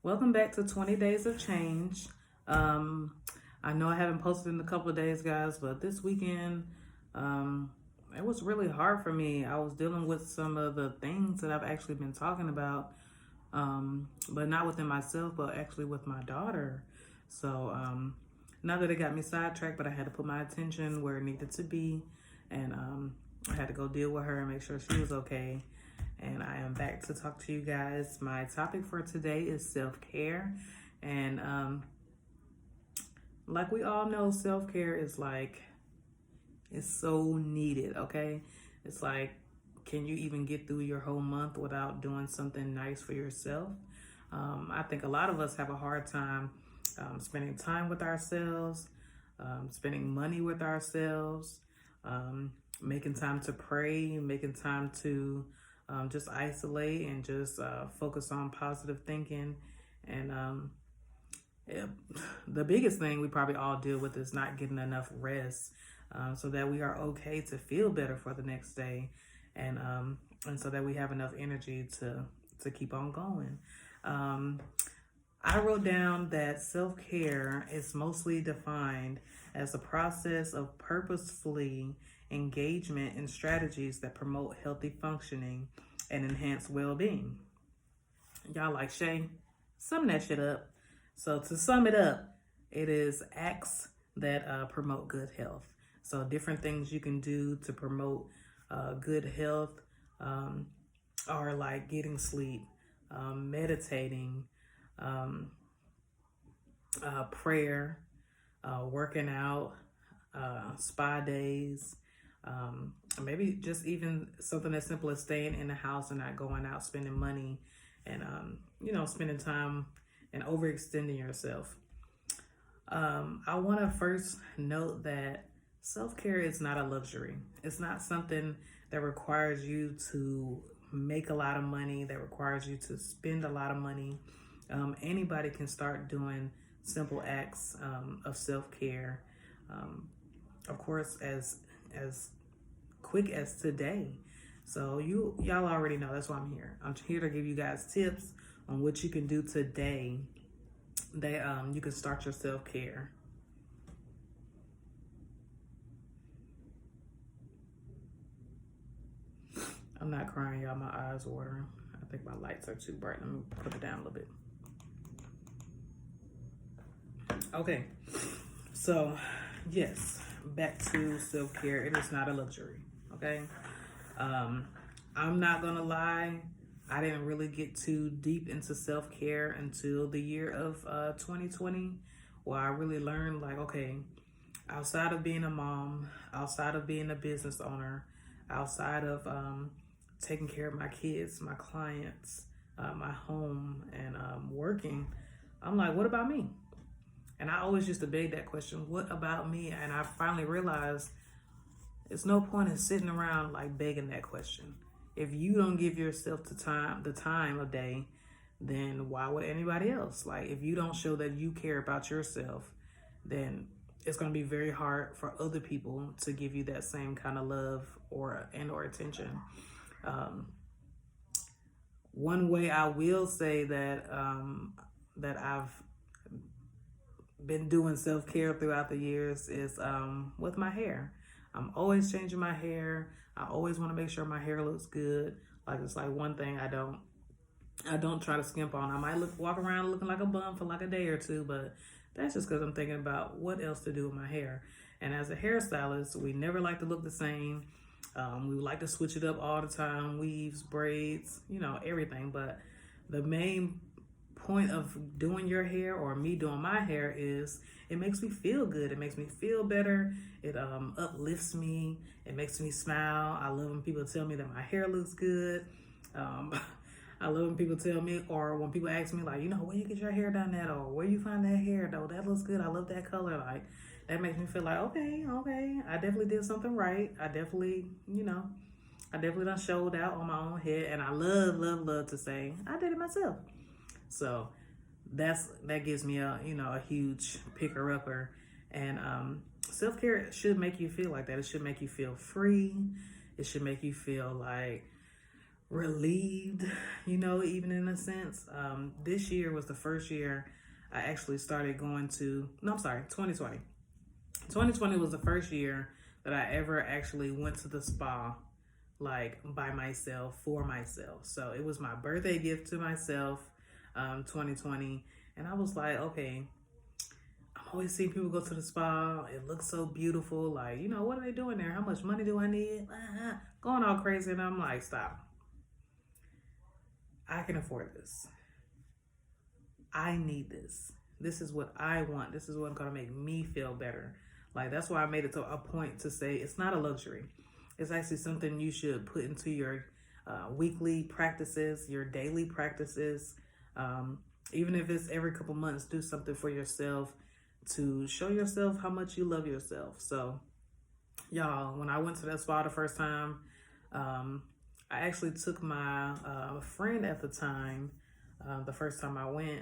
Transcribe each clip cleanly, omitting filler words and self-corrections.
Welcome back to 20 Days of Change. Um, I know I haven't posted in a couple of days, guys, but this weekend, um, it was really hard for me. I was dealing with some of the things that I've actually been talking about, but not within myself, but actually with my daughter. So, not that it got me sidetracked, but I had to put my attention where it needed to be, and I had to go deal with her and make sure she was okay. And I am back to talk to you guys. My topic for today is self-care. And like we all know, self-care is it's so needed, okay? It's like, can you even get through your whole month without doing something nice for yourself? I think a lot of us have a hard time spending time with ourselves, spending money with ourselves, making time to pray, making time to just isolate and just focus on positive thinking. And yeah, the biggest thing we probably all deal with is not getting enough rest, so that we are okay to feel better for the next day, and so that we have enough energy to keep on going. Um, I wrote down that self-care is mostly defined as a process of purposefully engagement in strategies that promote healthy functioning and enhance well-being. Y'all like Shay? Sum that shit up. So to sum it up, it is acts that promote good health. So different things you can do to promote good health um, are like getting sleep, meditating, um, prayer, working out, spa days, maybe just even something as simple as staying in the house and not going out spending money and, spending time and overextending yourself. I want to first note that self-care is not a luxury. It's not something that requires you to make a lot of money, that requires you to spend a lot of money. Anybody can start doing simple acts of self-care. Of course, as quick as today. So y'all already know that's why I'm here. I'm here to give you guys tips on what you can do today that you can start your self-care. I'm not crying, y'all. My eyes are watering. I think my lights are too bright. Let me put it down a little bit. Okay, so yes, back to self-care. It is not a luxury, okay? I'm not gonna lie, I didn't really get too deep into self-care until the year of 2020, where I really learned like, okay, outside of being a mom, outside of being a business owner, outside of taking care of my kids, my clients, my home, and working, I'm like, what about me? And I always used to beg that question, what about me? And I finally realized it's no point in sitting around like begging that question. If you don't give yourself the time of day, then why would anybody else? Like if you don't show that you care about yourself, then it's going to be very hard for other people to give you that same kind of love or attention. Um, One way I will say that I've been doing self-care throughout the years is with my hair. I'm always changing my hair. I always want to make sure my hair looks good. Like it's like one thing I don't try to skimp on. I might walk around looking like a bum for like a day or two, but that's just because I'm thinking about what else to do with my hair. And as a hairstylist, we never like to look the same. We like to switch it up all the time, weaves, braids, everything. But the main point of doing your hair or me doing my hair is it makes me feel good. It makes me feel better. It uplifts me. It makes me smile. I love when people tell me that my hair looks good. I love when people tell me, or when people ask me like, where you get your hair done at, or where you find that hair though, that looks good. I love that color. Like that makes me feel like, okay, I definitely did something right. I definitely done showed out on my own head, and I love to say I did it myself. So that gives me a huge picker upper, and self care should make you feel like that. It should make you feel free. It should make you feel like relieved. even in a sense. This year was the first year I actually started going to, no, I'm sorry, 2020. 2020 was the first year that I ever actually went to the spa, like by myself, for myself. So it was my birthday gift to myself, 2020. And I was like, okay, I'm always seeing people go to the spa. It looks so beautiful. Like, what are they doing there? How much money do I need? Going all crazy. And I'm like, stop. I can afford this. I need this. This is what I want. This is what's going to make me feel better. Like, that's why I made it to a point to say it's not a luxury. It's actually something you should put into your weekly practices, your daily practices. Even if it's every couple months, do something for yourself to show yourself how much you love yourself. So, y'all, when I went to that spa the first time, I actually took my friend at the time, the first time I went.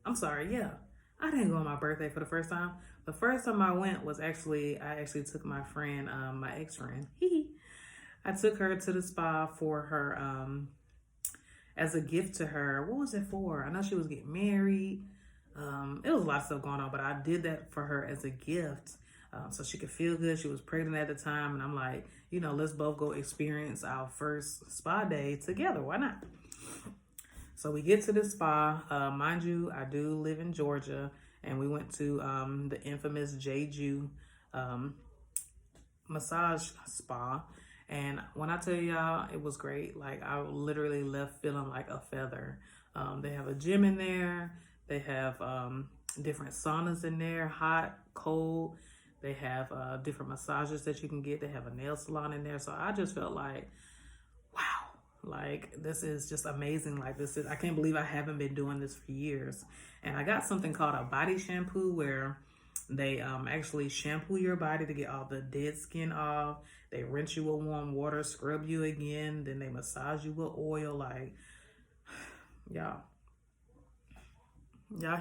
I'm sorry, yeah. I didn't go on my birthday for the first time. The first time I went was I actually took my friend, my ex-friend. I took her to the spa for her, as a gift to her. What was it for? I know she was getting married. It was a lot of stuff going on, but I did that for her as a gift, so she could feel good. She was pregnant at the time, and I'm like, let's both go experience our first spa day together. Why not? So we get to the spa. Mind you, I do live in Georgia, and we went to the infamous Jeju massage spa. And when I tell y'all, it was great. Like, I literally left feeling like a feather. They have a gym in there. They have different saunas in there, hot, cold. They have different massages that you can get. They have a nail salon in there. So I just felt like, wow, like, this is just amazing. Like, I can't believe I haven't been doing this for years. And I got something called a body shampoo where they actually shampoo your body to get all the dead skin off. They rinse you with warm water, scrub you again, then they massage you with oil. Like, y'all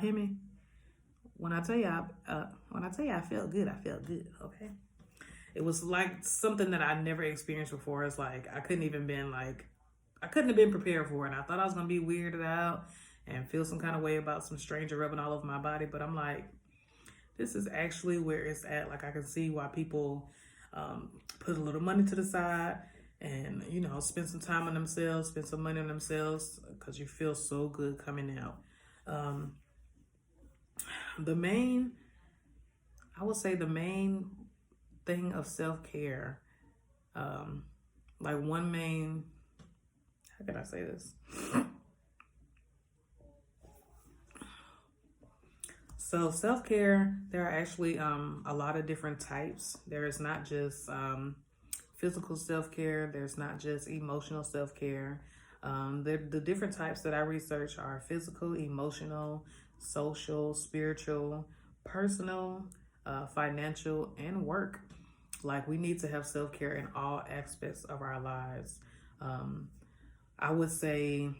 hear me? When I tell you I felt good, I felt good. Okay, it was like something that I never experienced before. It's like I couldn't have been prepared for it. And I thought I was gonna be weirded out and feel some kind of way about some stranger rubbing all over my body, but I'm like, this is actually where it's at. Like, I can see why people put a little money to the side and, spend some time on themselves, spend some money on themselves, because you feel so good coming out. The main thing of self-care, like one main, how can I say this? So self-care, there are actually a lot of different types. There is not just physical self-care. There's not just emotional self-care. The different types that I research are physical, emotional, social, spiritual, personal, financial, and work. Like, we need to have self-care in all aspects of our lives. I would say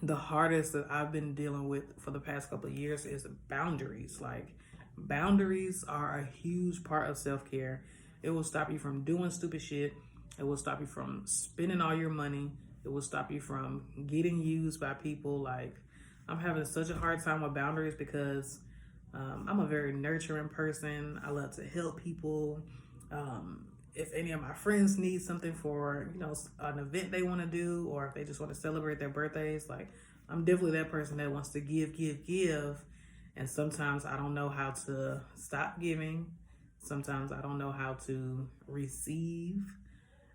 the hardest that I've been dealing with for the past couple of years is boundaries. Like, boundaries are a huge part of self-care. It will stop you from doing stupid shit. It will stop you from spending all your money. It will stop you from getting used by people. Like, I'm having such a hard time with boundaries because I'm a very nurturing person. I love to help people. If any of my friends need something for, an event they want to do, or if they just want to celebrate their birthdays, like, I'm definitely that person that wants to give. And sometimes I don't know how to stop giving. Sometimes I don't know how to receive.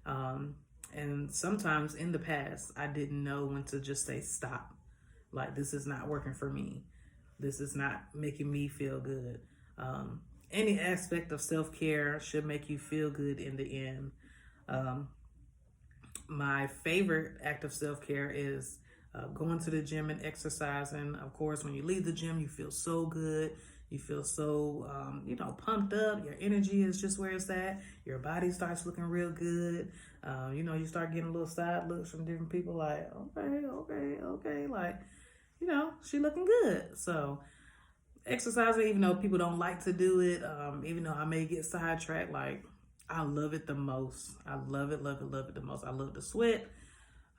And sometimes in the past, I didn't know when to just say stop. Like, this is not working for me. This is not making me feel good. Any aspect of self-care should make you feel good in the end. My favorite act of self-care is going to the gym and exercising. Of course, when you leave the gym, you feel so good. You feel so, pumped up. Your energy is just where it's at. Your body starts looking real good. You start getting little side looks from different people like, okay. Like, she looking good. So exercising, even though people don't like to do it, even though I may get sidetracked, like, I love it the most. I love it the most. I love to sweat.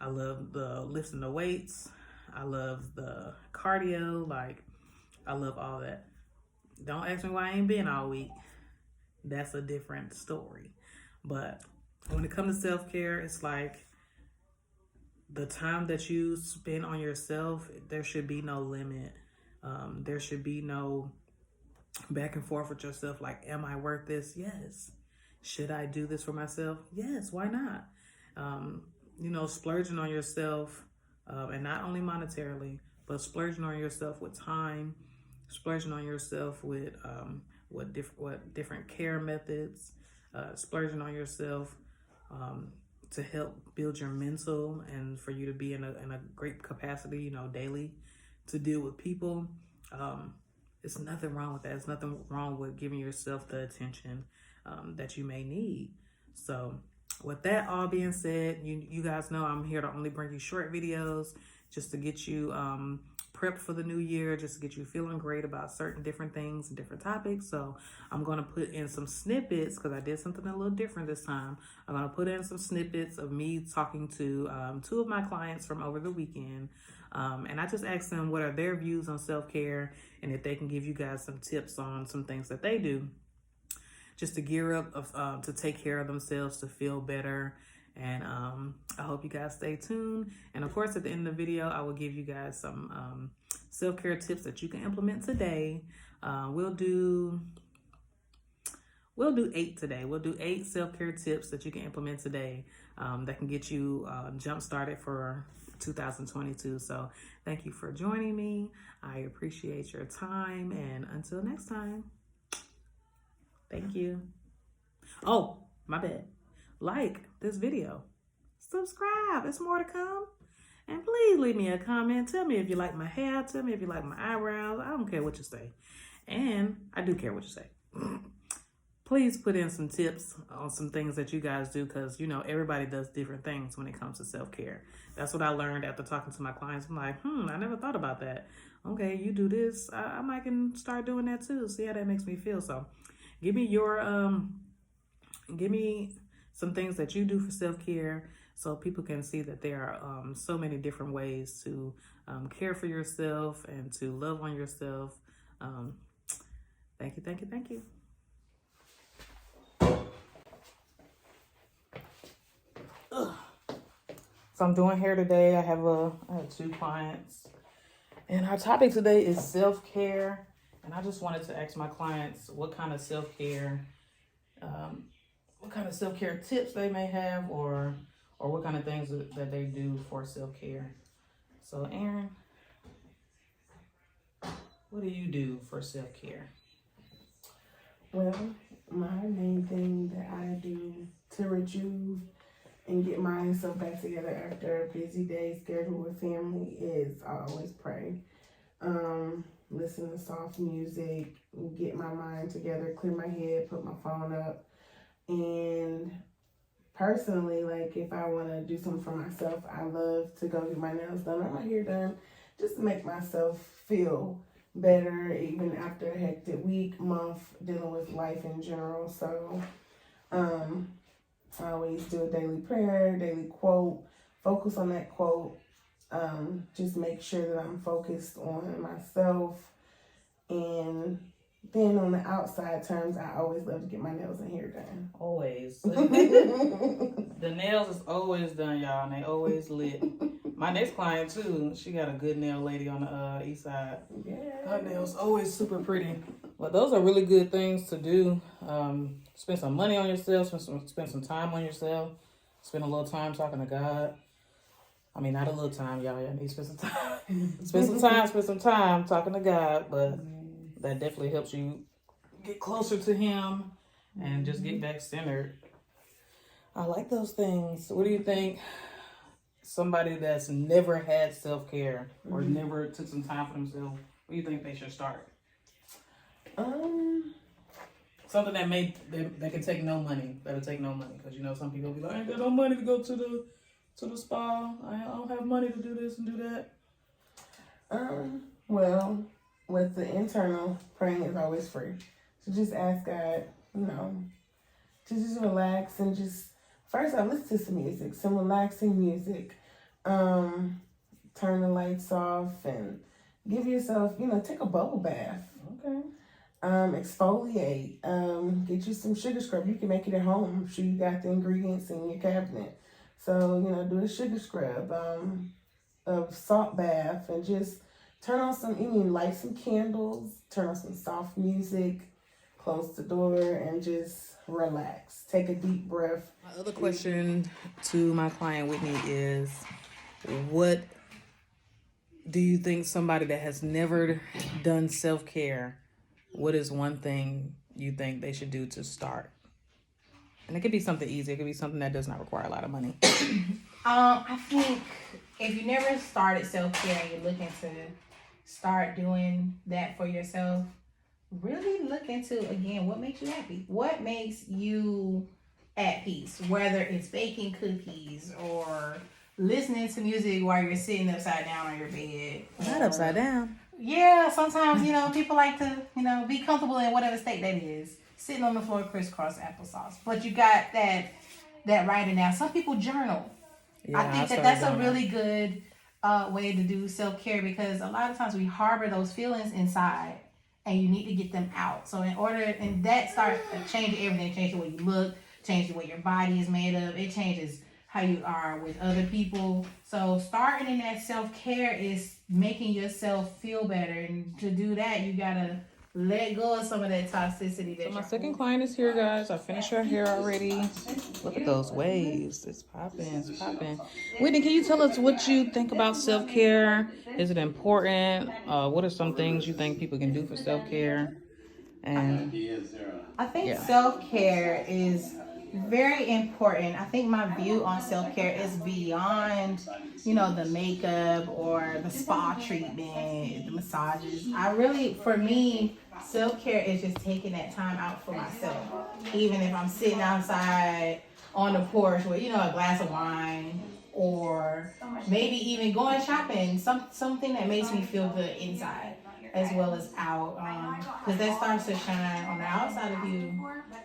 I love the lifting the weights. I love the cardio. Like, I love all that. Don't ask me why I ain't been all week. That's a different story. But when it comes to self-care, it's like the time that you spend on yourself, there should be no limit. There should be no back and forth with yourself. Like, am I worth this? Yes. Should I do this for myself? Yes. Why not? Splurging on yourself, and not only monetarily, but splurging on yourself with time, splurging on yourself with what different care methods, splurging on yourself to help build your mental and for you to be in a great capacity, daily to deal with people. It's nothing wrong with that. It's nothing wrong with giving yourself the attention that you may need. So with that all being said, you guys know I'm here to only bring you short videos just to get you prepped for the new year, just to get you feeling great about certain different things and different topics. So I'm going to put in some snippets because I did something a little different this time. I'm going to put in some snippets of me talking to 2 of my clients from over the weekend. And I just asked them what are their views on self-care and if they can give you guys some tips on some things that they do just to gear up to take care of themselves, to feel better. And I hope you guys stay tuned. And of course, at the end of the video, I will give you guys some self-care tips that you can implement today. We'll do 8 today. We'll do 8 self-care tips that you can implement today that can get you jump started for 2022. So thank you for joining me. I appreciate your time. And until next time, thank you. Oh, my bad. Like this video, subscribe, there's more to come, and please leave me a comment. Tell me if you like my hair, tell me if you like my eyebrows. I don't care what you say, and I do care what you say. Please put in some tips on some things that you guys do, because everybody does different things when it comes to self-care. That's what I learned after talking to my clients. I'm like, I never thought about that. Okay, you do this, I might can start doing that too. See how that makes me feel. So give me some things that you do for self-care so people can see that there are so many different ways to care for yourself and to love on yourself. Thank you, thank you, thank you. Ugh. So I'm doing hair today. I have 2 clients. And our topic today is self-care. And I just wanted to ask my clients what kind of self-care tips they may have, or what kind of things that they do for self-care. So Aaron, what do you do for self-care? Well, my main thing that I do to rejuve and get myself back together after a busy day scheduled with family is I always pray. Listen to soft music, get my mind together, clear my head, put my phone up. And personally, like if I want to do something for myself, I love to go get my nails done or my hair done just to make myself feel better even after a hectic week, month, dealing with life in general. So I always do a daily prayer, daily quote, focus on that quote, just make sure that I'm focused on myself. And then on the outside terms, I always love to get my nails and hair done. Always. The nails is always done, y'all, and they always lit. My next client too, she got a good nail lady on the east side. Yeah. Her nails always super pretty. But those are really good things to do. Spend some money on yourself, spend some time on yourself, spend a little time talking to God. I mean, not a little time, y'all need to spend some time. spend some time talking to God, but that definitely helps you get closer to Him and just get back centered. I like those things. What do you think? Somebody that's never had self-care or never took some time for themselves, what do you think they should start? Something that can take no money. That'll take no money, because some people be like, I ain't got no money to go to the spa. I don't have money to do this and do that. Well, with the internal, praying is always free. So just ask God, to just relax and just, first I listen to some music, some relaxing music. Turn the lights off and give yourself, take a bubble bath. Okay. Exfoliate. Get you some sugar scrub. You can make it at home. I'm sure you got the ingredients in your cabinet. So, do a sugar scrub, a salt bath, and just turn on light some candles, turn on some soft music, close the door, and just relax. Take a deep breath. My other question to my client Whitney is, what do you think somebody that has never done self-care, what is one thing you think they should do to start? And it could be something easy. It could be something that does not require a lot of money. I think if you never started self-care and you're looking to start doing that for yourself, really look into, again, what makes you happy. What makes you at peace? Whether it's baking cookies or listening to music while you're sitting upside down on your bed. Not upside down. Yeah, sometimes, people like to, be comfortable in whatever state that is. Sitting on the floor, crisscross applesauce. But you got that writing down. Some people journal. Yeah, I think that's a really good way to do self-care, because a lot of times we harbor those feelings inside and you need to get them out. So and that starts changing everything. Change the way you look, change the way your body is made of. It changes how you are with other people. So starting in that self-care is making yourself feel better. And to do that, you gotta let go of some of that toxicity. So my second client is here, guys. I finished her hair already. Look at those waves. It's popping. It's popping. Whitney, can you tell us what you think about self-care? Is it important? What are some things you think people can do for self-care? And I think self-care is very important. I think my view on self-care is beyond, the makeup or the spa treatment, the massages. For me, self-care is just taking that time out for myself. Even if I'm sitting outside on the porch with, a glass of wine, or maybe even going shopping, something that makes me feel good inside as well as out, because that starts to shine on the outside of you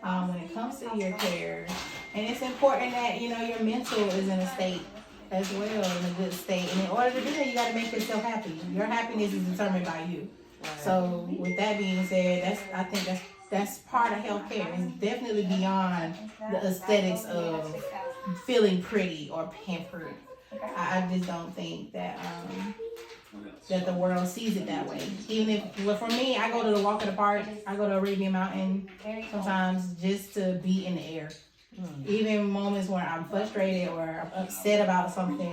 when it comes to your care. And it's important that your mental is in a state as well, in a good state. And in order to do that, you got to make yourself happy. Your happiness is determined by you. Right. So with that being said, I think that's part of healthcare. It's definitely beyond the aesthetics of feeling pretty or pampered. I just don't think that the world sees it that way. For me, I go to the walk in the park, I go to Arabian Mountain sometimes just to be in the air. Even moments where I'm frustrated or I'm upset about something,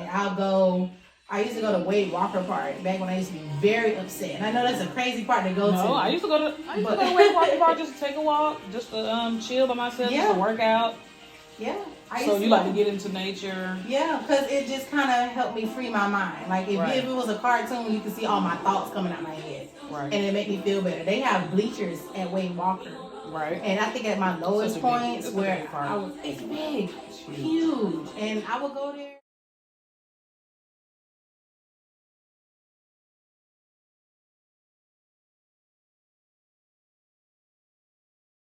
I used to go to Wade Walker Park back when I used to be very upset. And I know that's a crazy part to go to. No, I used to go to Wade Walker Park just to take a walk, just to chill by myself, just to work out. Yeah. So you like to get into nature? Yeah, because it just kind of helped me free my mind. Like if it was a cartoon, you could see all my thoughts coming out my head. Right. And it made me feel better. They have bleachers at Wade Walker. Right. And I think at my lowest points where it's big, huge. And I would go there.